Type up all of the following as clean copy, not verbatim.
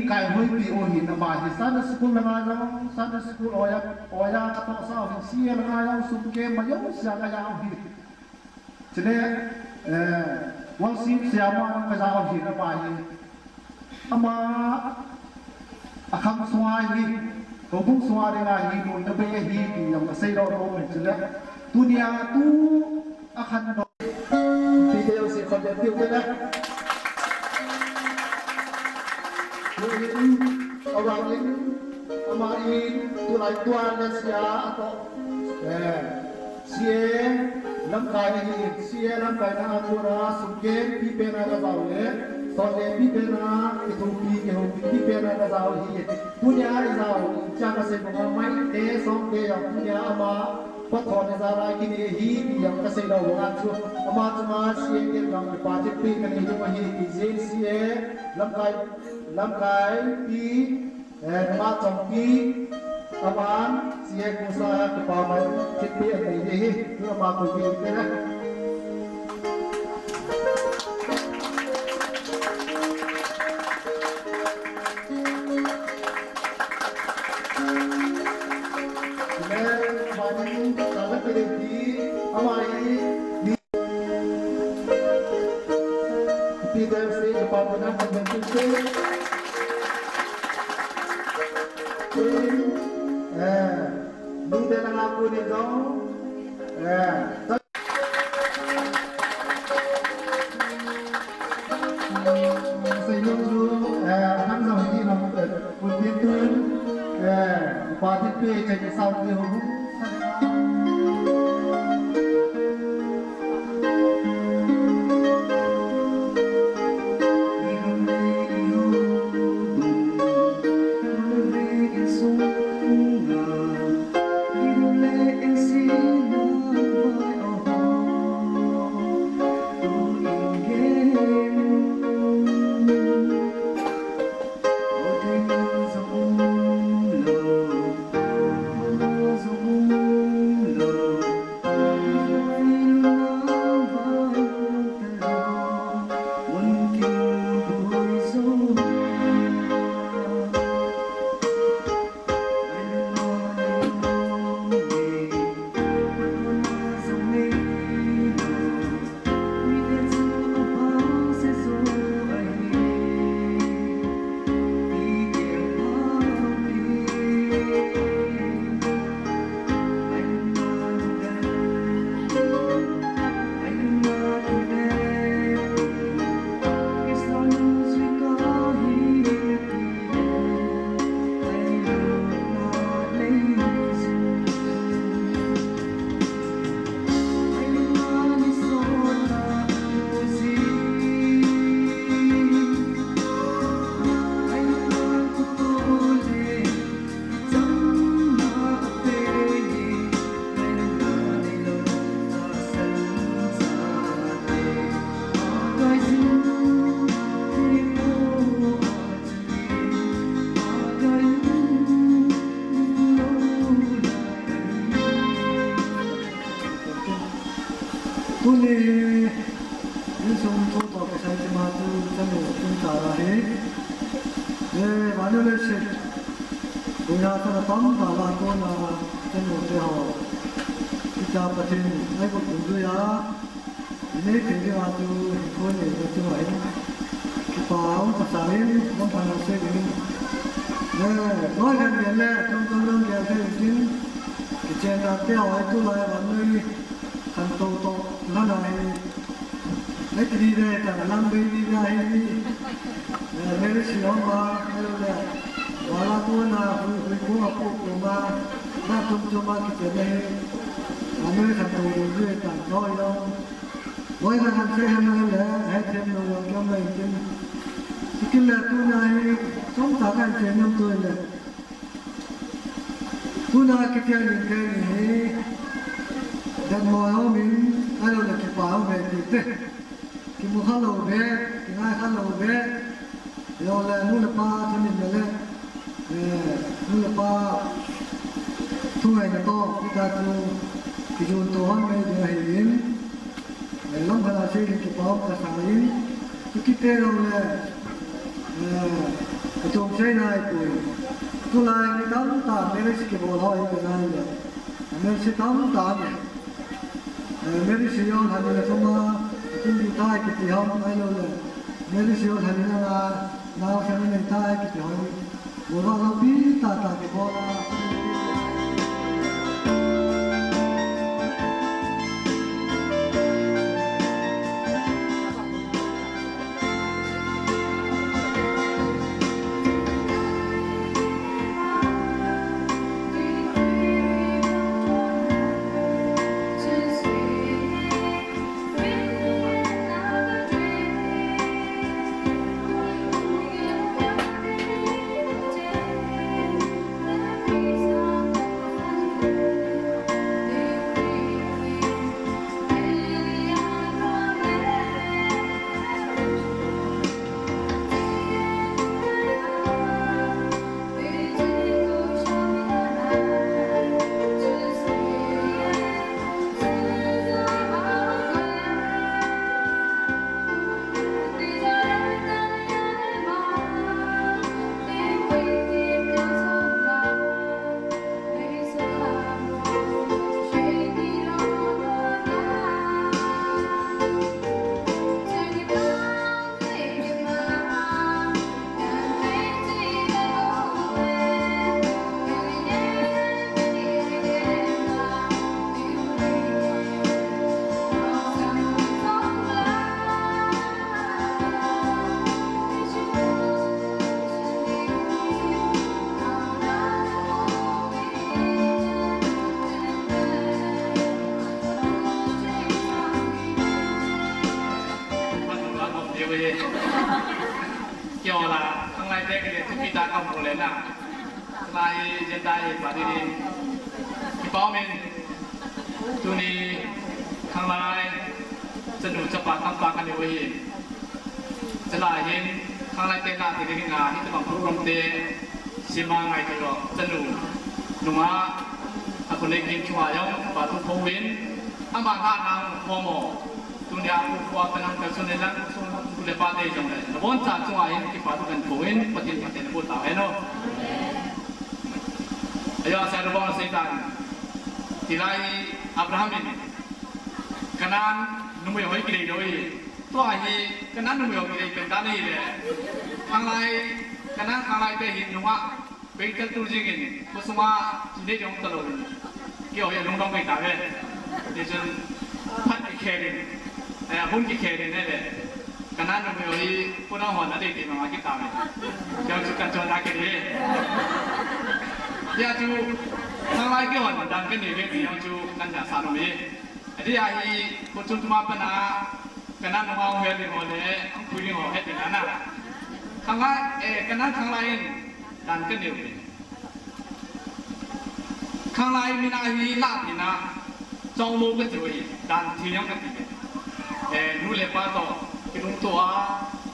Kai hoi pi o hin na ma hi sana school la nga long sana school oya ka to sa hin si la nga yang sum ke ma yo sia ka yang hi chene wang sim sia ma ka za hi na ma hi ama akham suai hi ko bu suai de nga hi no na be hi pi yang ka sei ro ro me chele dunia tu akhan do pi de o si khon de pi ke na orang ini amain tulai tuan dan sia atau sia lamkai ini sia lamkai na akura sungken pipe na kazaule sole pipe na itu pipe na kazaule punya izau jangan sebab mai te song te yang punya ama pathon zara kini hi yang kasih dah orang tu ama cuma sia yang parti pi kan itu hi izin sia lamkai pi nama congki aman siap usaha kepaman cipi ini itu nama kubi kita banyak kalau terjadi amai di dalam kepaman menjadi Bunda nang aku ni dong, sebelum tu, hang sama ni nak putih tu, parti tu jadi saud dia hulu. nơi thành tù đường duyên tàn thôi đâu với cái hành xe hành lẽ hãy thêm đồ cho mình trên cái là tu này sống thẳng hành xe năm tuổi là tu này cái chuyện những cái này dan mồi họ mình ai là cái bảo về thì thế cái mua khăn lầu về cái ngay khăn lầu về rồi là nuôi là ba cho mình là nuôi là ba thu ngày là to chúng ta tu cái dồn to hơn bây giờ hiện lắm phải là xây cái bảo cả sáng in cái tê rồi là cái trồng xây này tuổi tu lại cái đám tàn mấy cái bộ hỏi cái này là mấy cái đám tàn này मेरी शियोन हनी ले सोमा तुम बिता है कितनी हम नहीं लो ले मेरी शियोन हनी ना ना शनि नहीं था है कितनी हम बोला तो भी ताता के बोला kiểu là thằng này thế cái chúng ta không có lên nào lại hiện tại bà đi đi cái bao mình tu ni thằng này chân đủ chấp bát thằng bát cái điều gìจะlại hiện thằng này tên là thì cái ngà thì bằng program tê sima ngày thì rồi chân đủ đúng không àคนเล็กกินชัวร์ยังบาทุกโควิดอ่ะบางท่านนั่งโมโมตุนยาผู้ฟัวเป็นนั่งกระสุนในนั้นตุเลปาเตจังเลยแล้วบนจากชัวร์ยังที่บาทุกกันโควิดปฏิบัติพูดต่างเนาะอายุอาศัยระบบเศรษฐานที่ไรอับราฮัมนี่ขณะนุ่มยังไม่กินเลยตัวไอ้ขณะนุ่มยังกินเป็นด้านนี้เลยทางไรขณะทางไรแต่เห็นนุ่มว่าเป็นกันตัวจริงนี่มุสลิมจีนจะองตลอดเกี่ยวกับลุงต้องไปตามเลยเดี๋ยวจะพัดอีกแค่นึงหุ่นอีกแค่นึงนี่แหละขณะนุ่มยังพูดน้องหัวนั่นเองที่มาคิดตามเลยเดี๋ยวจะกันจนได้แค่นี้ยาจูทางไรเกี่ยวกับดังกันนี่เรื่องยาจูกันจะสารมีไอ้ที่ไอ้คนจุดมาเป็นขณะนุ่มเอาเฮลิโอเลยคุยเรื่องเฮลินั่นน่ะทางไรขณะทางไรดันกันเดียวกันข้างในมีนาฮีลาตินะจองโลกันจะไปดันทียังกันดีนู่นเลยป้าต่อที่ลุงตัว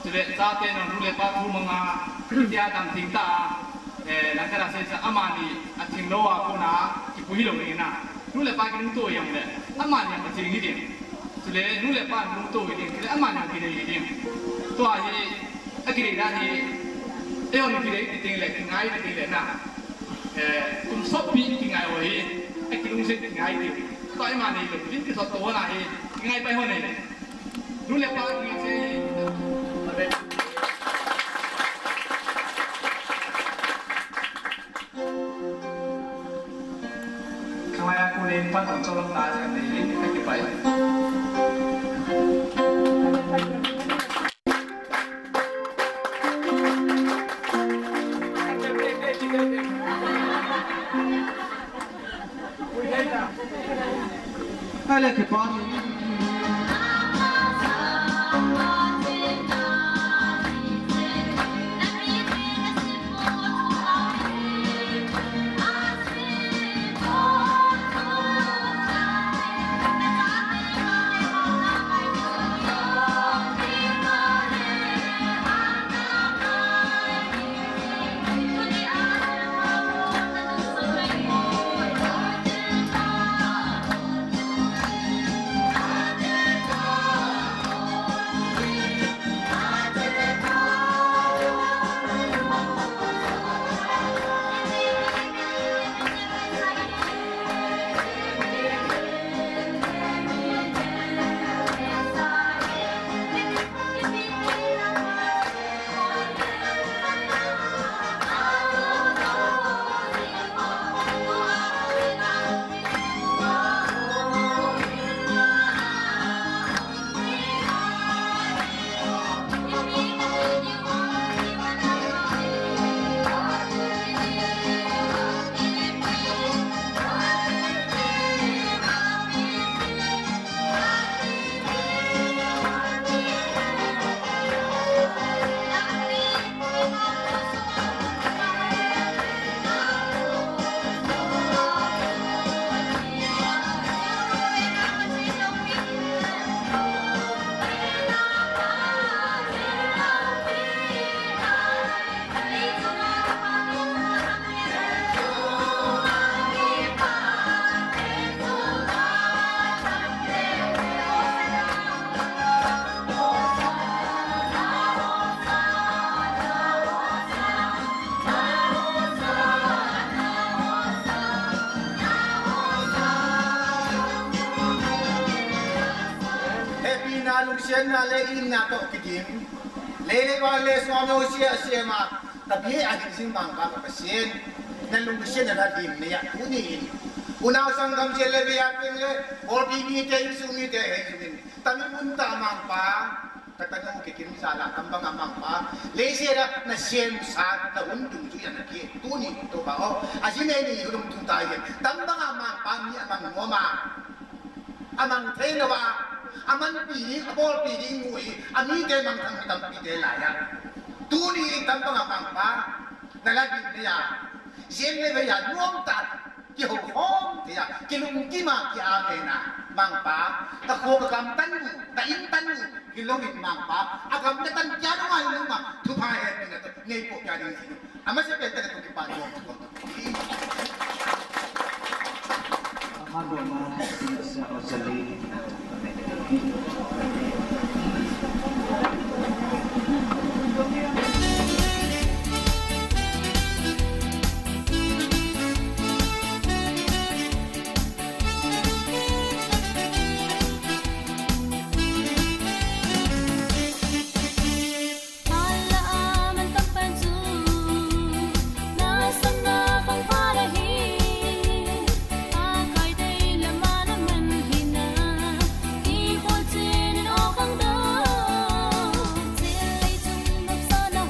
จะเด็ดซาเต้นนู่นเลยป้าทูมังอาที่อาดันทิ้งตาหลังจากนั้นเสร็จอามานีอาทิ้งโลอาคนน่ะที่ผู้หิโลเองนะนู่นเลยป้าที่ลุงตัวยังเลยอามานีมาทิ้งที่เดียวจะเลยนู่นเลยป้าลุงตัวยังคืออามานีที่เดียวตัวฮีอากิริดาฮีเอ้ยนี่ที่เด็กที่ง่ายที่เด็กน่ะคุณชอบปีที่ง่ายว่าไอ้ที่ลุงเซ็ตที่ง่ายที่ก็ไอ้มานี่เลยที่ที่สตัวน่ะที่ง่ายไปหัวไหนรู้เลยว่าที่ใช่ข้างในกูเรียนปั้นของโจรตาจากไหนให้กี่ไป ai là cái bao na le in na to kidim le ba le swami sia sia ma tapi adin sing bang ka pasien na lung sien na dim ne ya uni una sangam chele be ya pingle body ni te sumi te hejumin tami munta mang pa katang kikim sala kambang amang pa le sia na sien sa na undung ju ya na ki tuni to ba o ajine ni yulum tung ta ye tambang amang pa ni amang ngoma amang thenawa aman pi abol pi ding ngui ami te mang thang tam pi te la ya tu ni tam tang mang pa na la bi ne ya yen le be ya nuam ta ki ho hom te ya ki lung ki ma ki a me na mang pa ta kho ka kam tan ta in tan ki lo min mang pa a kam ta tan kya no ai lu ma thu pha he ne to nei po kya ding si ama se pe ta to ki pa jo ko Hado ma sa osali Hãy subscribe cho kênh Ghiền Mì Gõ để không bỏ lỡ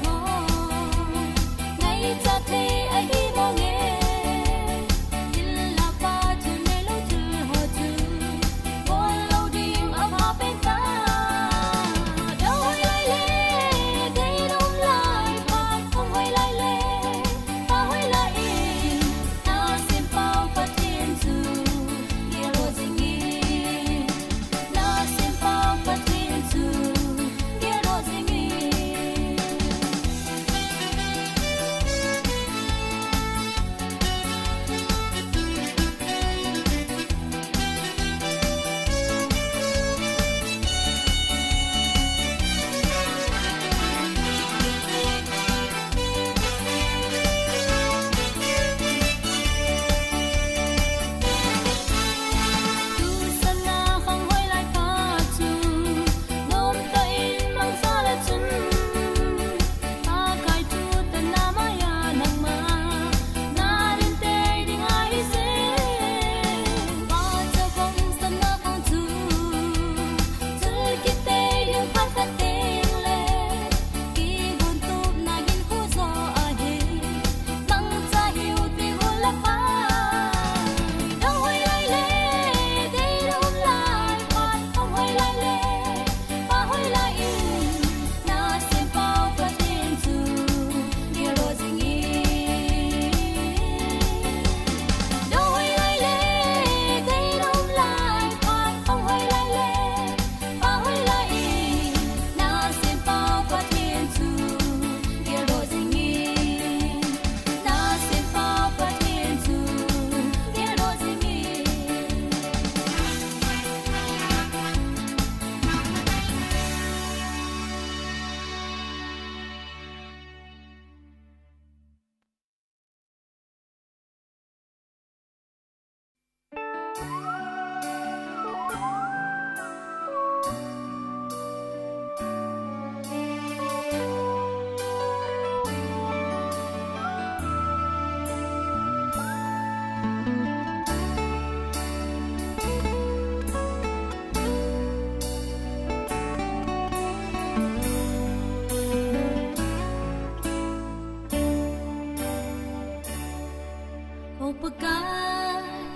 ca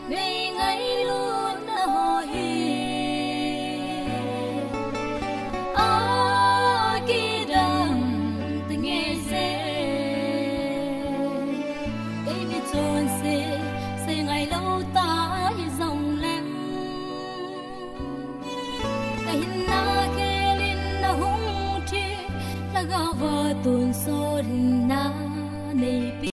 ngày ngày luôn hồ hi a kỳ đằng tình nghe sẽ cây bị trôn sẽ ngày lâu ta dòng lem cây na kê linh na hung chi là gà vợ tuôn số na này